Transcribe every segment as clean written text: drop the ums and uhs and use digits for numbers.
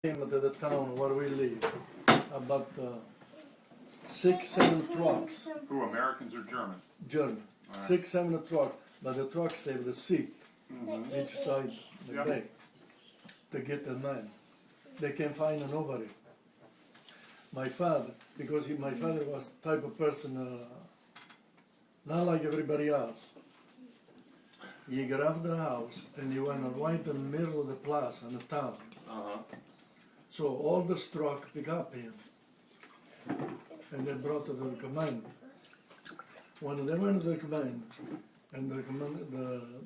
Came to the town where we live, about 6-7 trucks, Who, Americans or Germans? German, All right. 6-7 trucks, but the trucks have the seat, each side the Yep. back, to get the man. They can't find nobody. My father, because my father was the type of person, not like everybody else. He got out of the house and he went right in the middle of the plaza in the town. Uh-huh. So all the truck pick up him, and they brought it to the command. When they went to the command, and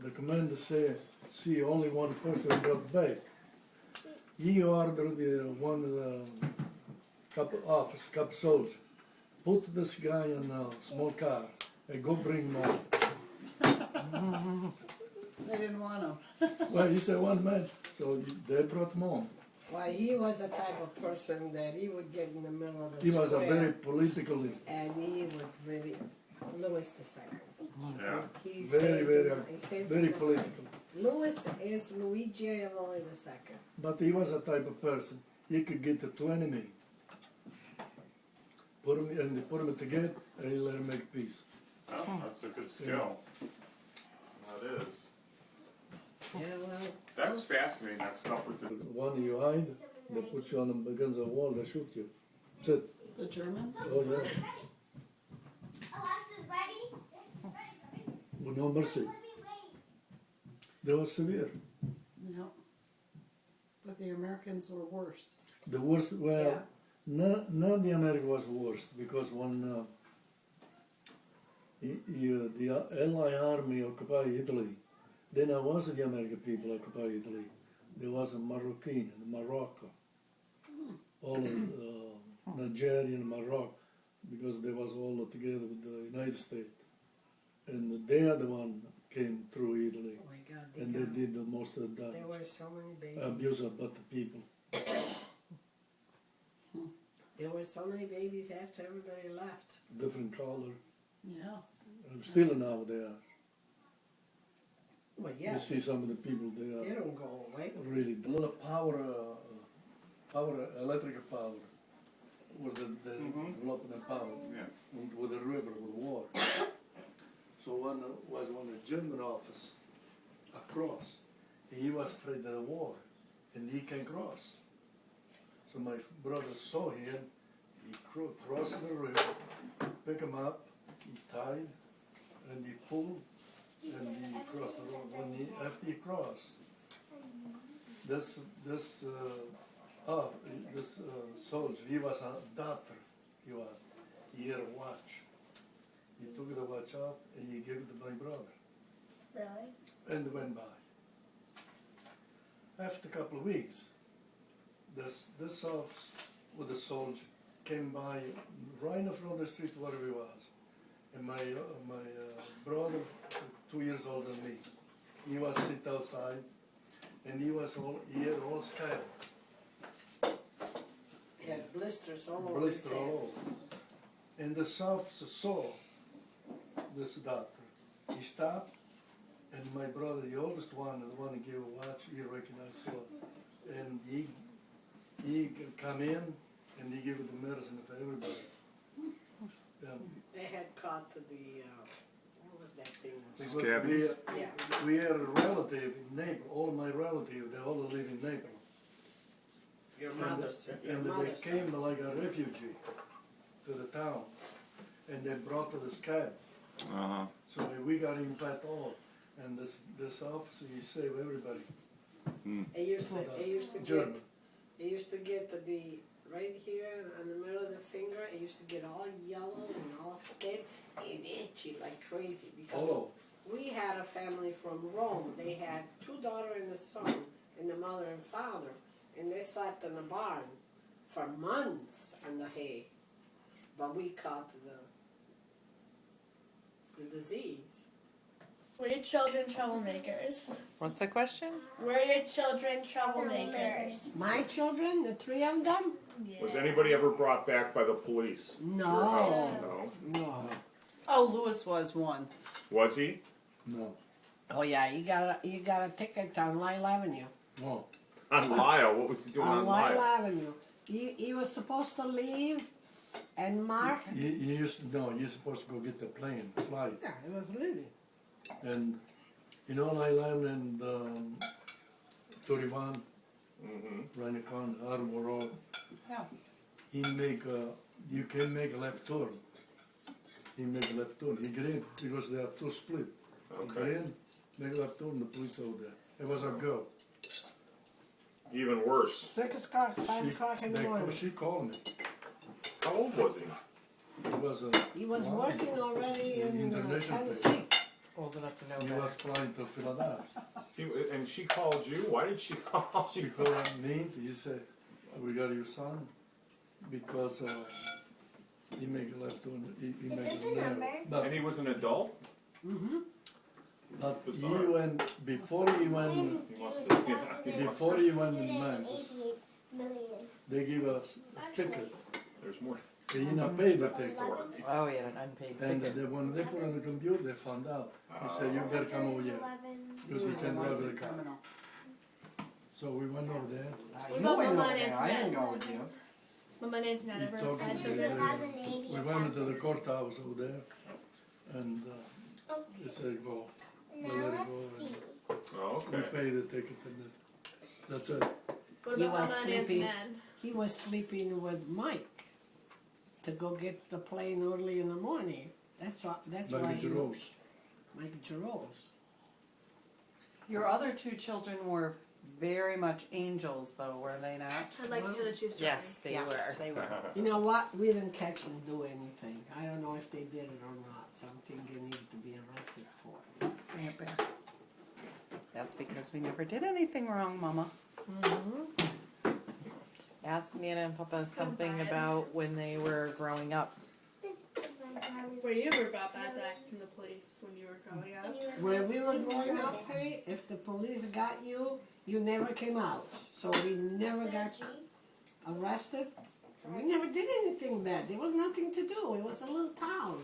the commander said, see only one person got back. He ordered one of the couple soldiers, put this guy in a small car and go bring him out. They didn't want him. Well, he said one man, so they brought him home. Well, he was the type of person that he would get in the middle of the He was a square, very politically, and he would really, Louis II. Yeah. He very, saved very, the- he saved very the- political. Louis is Luigi Iovoli II. But he was a type of person, he could get the 20 men, put them together, and he let him make peace. Oh, that's a good skill. That is. Yeah, well, That's fascinating, that stuff with the... One you hide, they put you on against the wall, they shoot you. That's it. The Germans? Oh yeah, with no mercy. They were severe. No. But the Americans were worse. The worst, well, Yeah. not the America was worst, because when the Allied army occupied Italy, then it wasn't the American people occupied Italy. There was a Moroccan in Morocco, all of Nigeria and Morocco, because they was all together with the United States. And they are the one came through Italy, oh my God, and they did the most of the there damage. were so many babies. Abuse about the people. There were so many babies after everybody left. Different color. Yeah. Still now they are. Well, yeah, You see some of the people they they are don't go away. really a lot of power, electrical power, with the development of power, Yeah. with the river, with water. So one was on the German office across. He was afraid of the water, and he can cross. So my brother saw him. He crossed the river, pick him up, he tied, and he pulled, and he crossed the road. After he crossed, this soldier, he was a doctor. He had a watch. He took the watch off and he gave it to my brother. Really? And went by. After a couple of weeks, this officer with the soldier came by right in front of the street where we was. And my brother, 2 years older than me, he was sit outside, and he had all scattered, He had blisters all over his blister all hands. over. And this officer saw this doctor. He stopped, and my brother, the oldest one, the one who gave a watch, he recognized him. And he come in, and he gave the medicine for everybody. They had caught the, what was that thing? Because Scabies? Yeah. we had a relative in Naples, all my relatives, they all live in Naples. Your And- mother's, your And they mother's came son. like a refugee to the town, and they brought to the scab. Uh-huh. So we got invited all, and this officer, he saved everybody. It used to German. get the right here on the middle of the finger. It used to get all yellow and all stiff and itchy like crazy because Oh, we had a family from Rome. They had 2 daughters and a son, and the mother and father, and they slept in the barn for months on the hay. But we caught the disease. Were your children troublemakers? What's the question? Were your children troublemakers? My children, the 3 of them? Yeah. Was anybody ever brought back by the police? to your house? No. No. No. Oh, Louis was once. Was he? no, Oh yeah, you got a ticket on Lyle Avenue. no. On Lyle, what was he doing on Lyle Lyle? Avenue. He was supposed to leave, and Mark. You're supposed to go get the plane, flight. Yeah, he was leaving. And you know Long Island and 31, Mm-hmm. right on Harbor Road. Yeah. You can make a left turn. He make a left turn. He get in because they have two split. He get Okay. in, make a left turn, the police over there. It was a girl. Even worse. 6 o'clock, 5 o'clock in the morning. She called me. How old was he? It was a. He was wow. working already in International Tennessee. Old enough to know He that. was flying to Philadelphia. And she called you? Why did she call She you? called me. He said, "We got your son because he make a left turn. He make a left." But And he was an adult? Mm-hmm. But That's he bizarre. went before he went He must have, yeah. before he went in Memphis. They give us a ticket. There's more. They did not pay the ticket. Oh, he had an unpaid And ticket. when they put it on the computer, they found out. He said, "You gotta come over here because we can't drive the car." So we went over there. What You about went Mama over and there. Aunt's I didn't men? go with you. Mama and Aunt's not We ever talked had to children. we went to the courthouse over there, and they said, "Go." They let it go. And Oh, we okay. pay the ticket, and that's it. What He about was Mama and Aunt's sleeping. men? He was sleeping with Mike to go get the plane early in the morning. That's why. That's why. Like a Rose. Mike Jerose. Your other two children were very much angels, though, were they not? I'd like to hear the true story. Yes, they were. They were. You know what? We didn't catch them do anything. I don't know if they did it or not. Something they needed to be arrested for. Yep. That's because we never did anything wrong, Mama. Mm-hmm. Ask Nana and Papa something Confide. about when they were growing up. Were you ever brought back from the police when you were growing up? When we were growing up, hey, if the police got you, you never came out. So we never got arrested. We never did anything bad. There was nothing to do. It was a little town.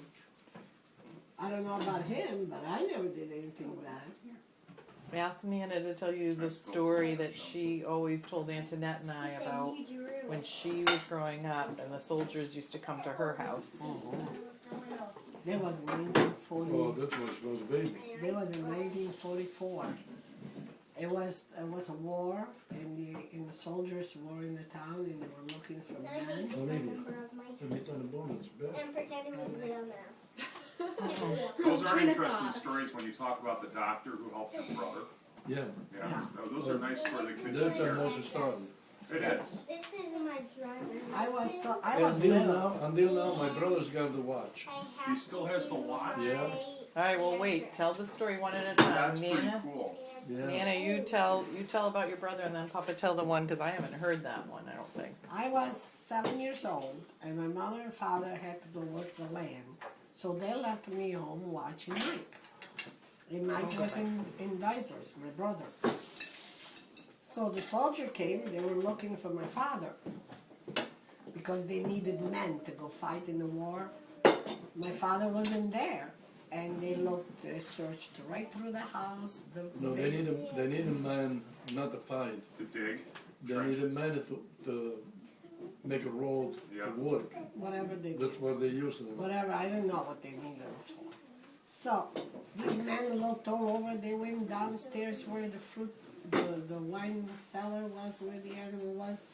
I don't know about him, but I never did anything bad. Ask Nana to tell you the story that she always told Antoinette and I about when she was growing up and the soldiers used to come to her house. There was 1940. Oh, that's why she was a baby. There was in 1944. It was a war, and the soldiers were in the town, and they were looking for men. Let me turn the bonus back. I'm pretending we don't know. Those are Train of interesting thought. stories when you talk about the doctor who helped your brother. Yeah, Yeah. Those are nice for the kids that's to a hear. nice story. It is. This is my driver. I was Until little. now, my brother's got the watch. He still has the watch? Yeah. All right, well, wait. Tell the story one at a time. That's pretty Nana, cool. Yeah. Nana, you tell about your brother, and then Papa tell the one because I haven't heard that one. I don't think. I was 7 years old, and my mother and father had to go work the land. So they left me home watching Mike. And Mike was in diapers, my brother. So the soldier came, they were looking for my father because they needed men to go fight in the war. My father wasn't there. And they looked, searched right through the house. No, they need a man not to fight. To dig. They need a man to make a road Yeah. to work. Whatever they did. That's what they use them. Whatever, I don't know what they needed it for. So, these men looked all over, they went downstairs where the fruit, the wine cellar was, where the animal was.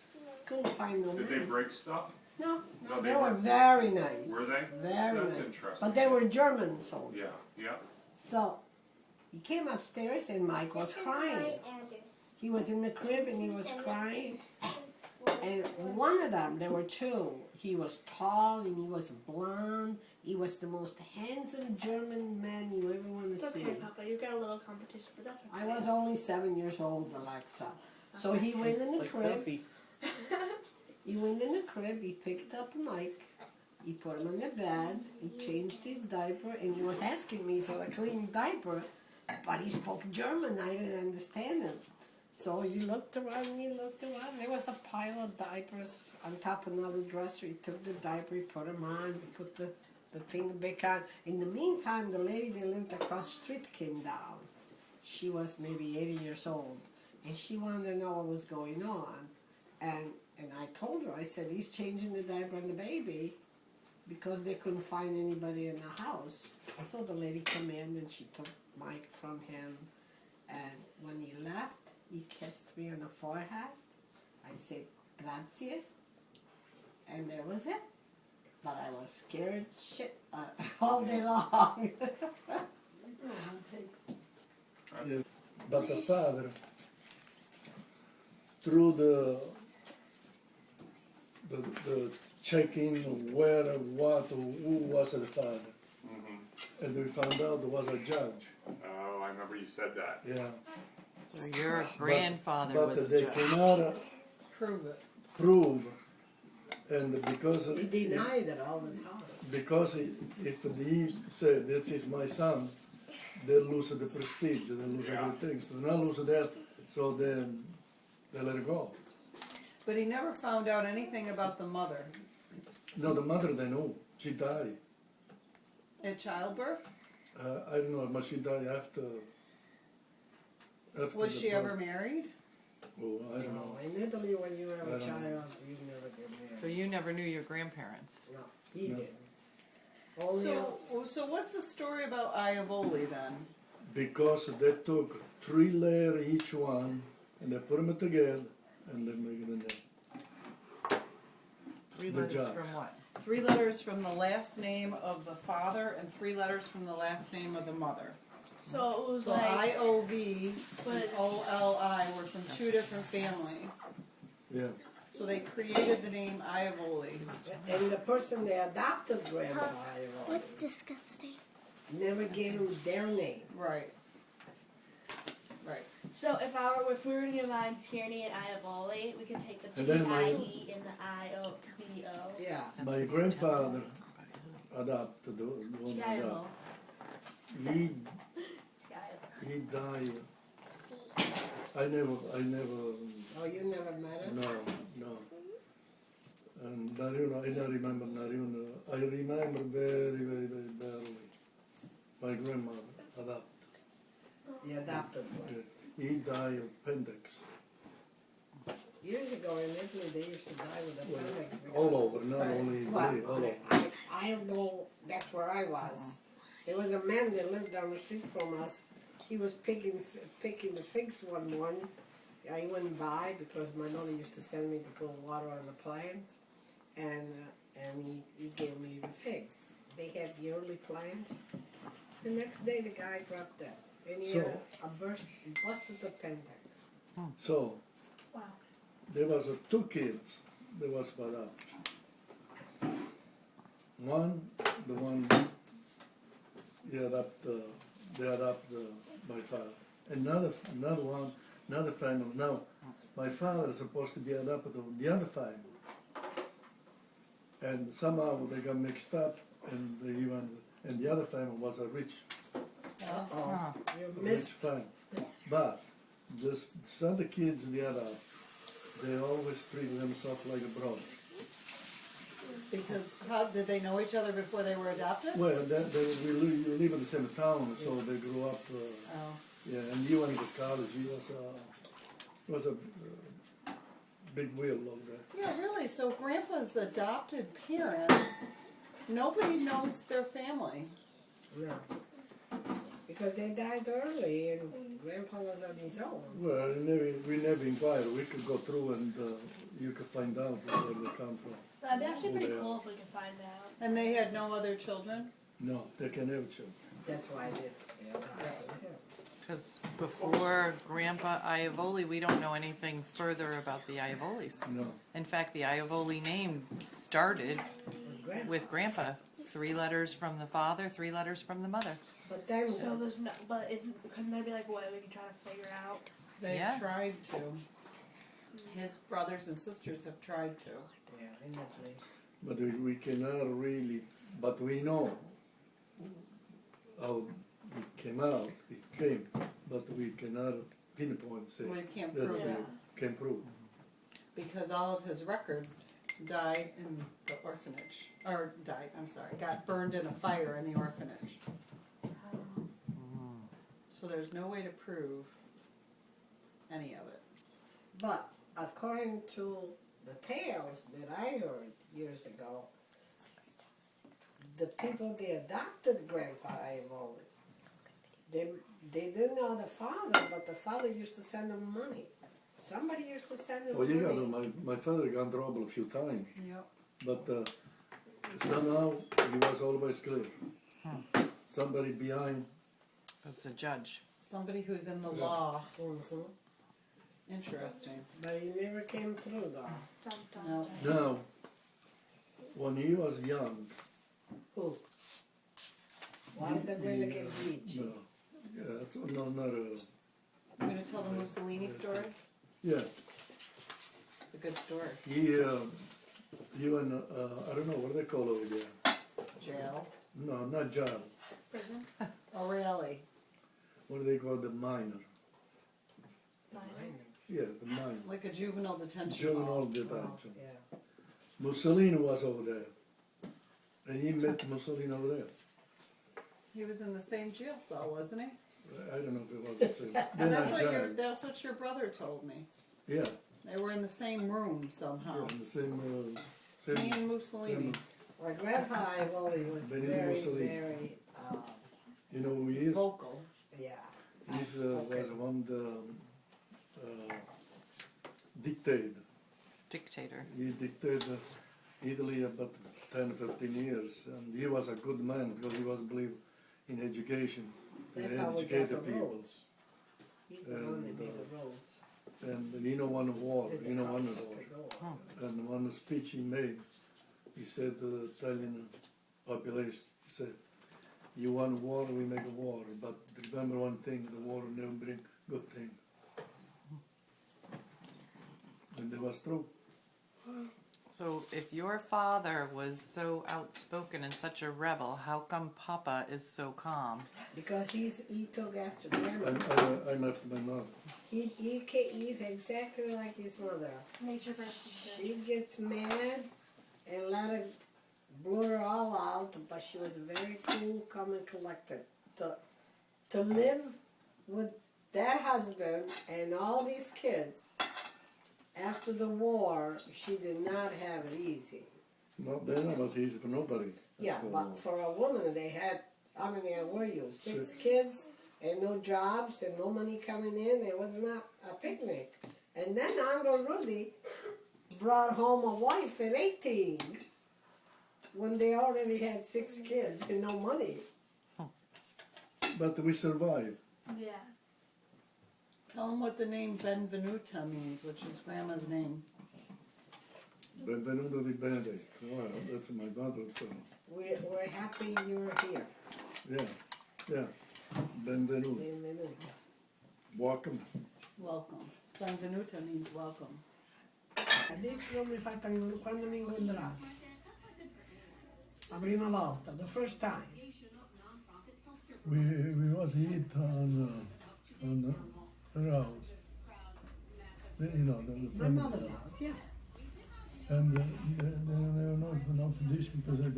Couldn't find no Did they man. break stuff? No, No, they they were weren't. very nice. Were they? Very That's nice. interesting. But they were German soldiers. Yeah, yeah. So, he came upstairs and Mike was crying. He was in the crib and he was crying. And one of them, there were two. He was tall and he was blonde. He was the most handsome German man you ever want It's to okay, see. Papa. You've got a little competition, but that's okay. I was only 7 years old, Alexa. So he went in the Like crib. Sophie. He went in the crib. He picked up Mike. He put him on the bed. He changed his diaper, and he was asking me for a clean diaper, but he spoke German. I didn't understand him. So he looked around and he looked around. There was a pile of diapers on top of another dresser. He took the diaper, he put them on, he put the thing back on. In the meantime, the lady that lived across the street came down. She was maybe 80 years old. and she wanted to know what was going on. And I told her, I said, he's changing the diaper on the baby because they couldn't find anybody in the house. So the lady came in and she took Mike from him. And when he left, he kissed me on the forehead. I said, grazie. And that was it. But I was scared shit all day long. Yeah. But the father, through the checking where, what, who was the father, and we found out there was a judge. Oh, I remember you said that. Yeah. So your grandfather But was a they judge. cannot Prove it. prove, and because He denied it all the time. because if he said this is my son, they lose the prestige, they lose Yeah. everything. So they not lose that, so then they let it go. But he never found out anything about the mother. No, the mother they know she died. At childbirth? I don't know, but she died after. Was the she birth. ever married? Oh, I don't know. No, in Italy, when you have I a don't know. child, you never get married. So you never knew your grandparents. No, he No. didn't. Only So what's the story about Iovoli then? Because they took 3 layers each one, and they put them together, and they make it in there. 3 The letters judge. from what? 3 letters from the last name of the father and 3 letters from the last name of the mother. So it was So like, IOV and but OLI were from 2 different families. Yeah. So they created the name Iovoli. and the person they adopted grandpa What's disgusting? never gave him their name. Right. Right. so if we were to combine Tierney and Iovoli, we could take the And then T-I-E and the I-O-V-O. Yeah. My grandfather adopted the one T-I-O. He T-I-O. he died. I never. Oh, you never met him? No. And Narino, I don't remember Narino. I remember very badly. My grandmother adopted. The adopted one. He died of appendix. Years ago in Italy, they used to die with appendix. because- All over, not Right. only Well, me, all over. I know that's where I was. There was a man that lived down the street from us. He was picking the figs one morning. I went by because my mother used to send me to put water on the plants, and he gave me the figs. They had yearly plants. The next day, the guy dropped dead, and he had a busted appendix. So Wow. there was 2 kids. There was adopted. One, the one they adopted my father. Another one, another family. Now, my father is supposed to be adopted of the other family, and somehow they got mixed up, and the other family was a rich Uh-oh. You rich missed. family. But this other kids they adopt, they always treat themselves like a brother. Because how did they know each other before they were adopted? Well, we live in the same town, so they grew up. Oh. Yeah, and he went to college. He was a big wheel of that. Yeah, really. So Grandpa's adopted parents, nobody knows their family. No. Because they died early, and Grandpa was on his own. Well, we never inquired. We could go through and you could find out where they come from. That'd be actually pretty Yeah. cool if we could find out. And they had no other children? No, they can never children. That's why they adopted him. Because before Grandpa Iovoli, we don't know anything further about the Iovolis. No. In fact, the Iovoli name started Grandpa. with Grandpa. 3 letters from the father, 3 letters from the mother. But then, So there's no, but couldn't there be like a way we can try to figure out? They Yeah. tried to. His brothers and sisters have tried to. yeah, in Italy. But we cannot really, but we know how it came out, it came, but we cannot pinpoint say. Well, you can't That's prove it. it. Can prove. Because all of his records died in the orphanage. Or died, I'm sorry, got burned in a fire in the orphanage. So there's no way to prove any of it. But according to the tales that I heard years ago, the people they adopted Grandpa Iovoli, they didn't know the father, but the father used to send them money. Somebody used to send them Oh, yeah, money. my father got in trouble a few times, Yep. but somehow he was always clear. Somebody behind. That's a judge. Somebody who's in the Yeah. law. Mhm. Interesting. But he never came through though. Dun, dun, No. dun. Now, when he was young, Who? Guarda quello che dici. no, yeah, it's another, You gonna tell the Mussolini story? yeah, It's a good story. he went, I don't know, what do they call over there? Jail. No, not jail. Prison. Oh, really? What do they call the minor? Minor. Yeah, the minor. Like a juvenile detention. Juvenile hall. detention. Yeah. Mussolini was over there. And he met Mussolini over there. He was in the same jail cell, wasn't he? I don't know if it was the same. They're That's not what jail. that's what your brother told me. Yeah, They were in the same room somehow. yeah, the same, Me same. and Mussolini. Well, Grandpa Iovoli was Benito very, Mussolini. very, You know who he is? Vocal. yeah. He was outspoken. one dictator. Dictator. He dictated Italy about 10, 15 years. And he was a good man because he was believe in education. He That's how we got educated the people. roads. He's the one that made the roads. And he know won the war. Did the He know won the house war. the road. And one speech he made, he said to the Italian population, he said, you want war, we make a war. But remember one thing, the war will never bring good thing. And that was true. So if your father was so outspoken and such a rebel, how come Papa is so calm? Because he took after Grandma. I'm after my mother. He's exactly like his mother. Nature versus She gets mad and let it blur all out, but she was very cool, calm, and collected. To live with that husband and all these kids after the war, she did not have it easy. No, then it was easy for nobody. Yeah, After but war. for a woman, they had, how many were you? Six Six. kids and no jobs and no money coming in. It was not a picnic. And then Uncle Rudy brought home a wife at 18 when they already had 6 kids and no money. But we survived. Yeah. Tell them what the name Benvenuta means, which is Grandma's name. Benvenuto di Benedict. Well, that's my mother, so We're happy you're here. yeah. Benvenuto. Benvenuto. Welcome. Welcome. Benvenuta means welcome. Dici come mi fai quando mi incontrate? La prima volta, the first time. We was eat on her house. You know, My mother's house, yeah. And there were not enough dish because they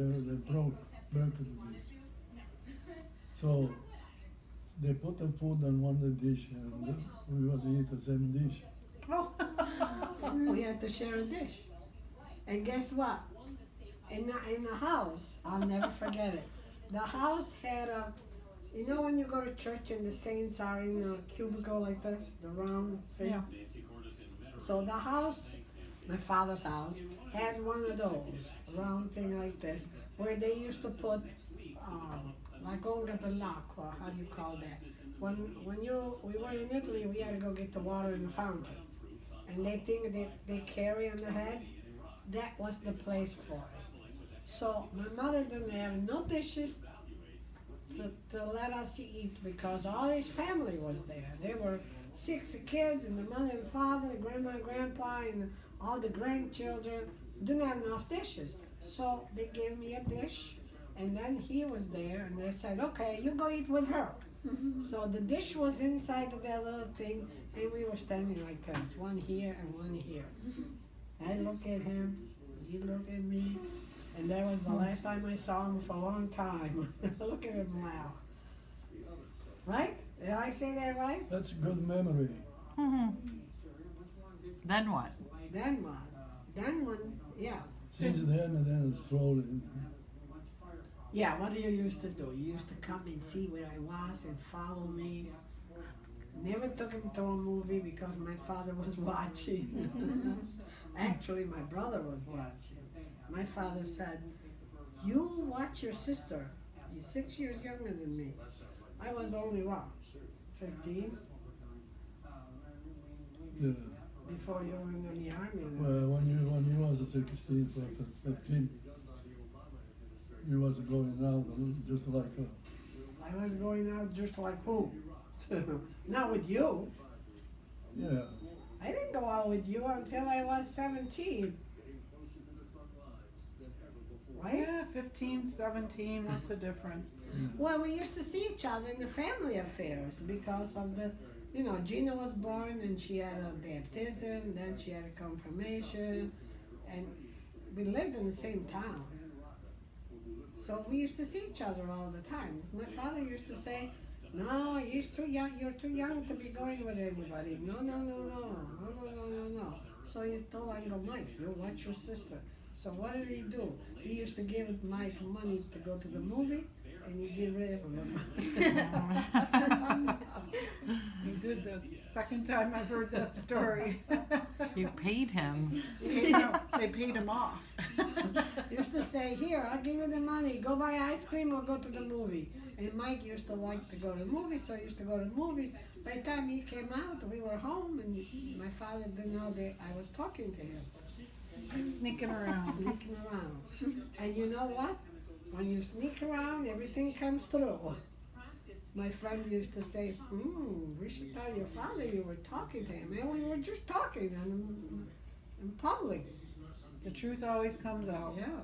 broke the dish. So they put the food on one dish and we was eat the same dish. Oh, we had to share a dish. And guess what? In the house, I'll never forget it. The house had a, you know when you go to church and the saints are in a cubicle like this, the round thing? Yeah. So the house, my father's house, had one of those, round thing like this, where they used to put, like onga per l'acqua, how do you call that? When we were in Italy, we had to go get the water in the fountain. And they think they carry on their head, that was the place for it. So my mother didn't have no dishes to let us eat because all his family was there. There were 6 kids and the mother and father, grandma and grandpa and all the grandchildren. Didn't have enough dishes. So they gave me a dish and then he was there and they said, okay, you go eat with her. So the dish was inside of that little thing and we were standing like this, one here and one here. I look at him, he looked at me, and that was the last time I saw him for a long time. Look at him now. Right? Did I say that right? That's a good memory. Then what? Then what? Then when, yeah. Change the hand and then slowly. Yeah, what do you used to do? You used to come and see where I was and follow me. Never took him to a movie because my father was watching. Actually, my brother was watching. My father said, "You watch your sister. She's 6 years younger than me." I was only what, 15? Yeah. Before you were in the army. Well, when you was 16, but 15, you was going out just like her. I was going out just like who? Not with you. Yeah. I didn't go out with you until I was 17. Right? Yeah, 15, 17, what's the difference? Well, we used to see each other in the family affairs because of the, you know, Gina was born and she had a baptism, then she had a confirmation, and we lived in the same town. So we used to see each other all the time. My father used to say, "No, you're too young to be going with anybody. No. So he told Uncle Mike, "You watch your sister." So what did he do? He used to give Mike money to go to the movie, and he get rid of him. He did the second time I've heard that story. You paid him. They paid him off. He used to say, "Here, I'll give you the money. Go buy ice cream or go to the movie." And Mike used to like to go to movies, so he used to go to movies. By the time he came out, we were home, and my father didn't know that I was talking to him. Sneaking around. Sneaking around. And you know what? When you sneak around, everything comes through. My friend used to say, we should tell your father you were talking to him. And we were just talking in public. The truth always comes out. Yeah.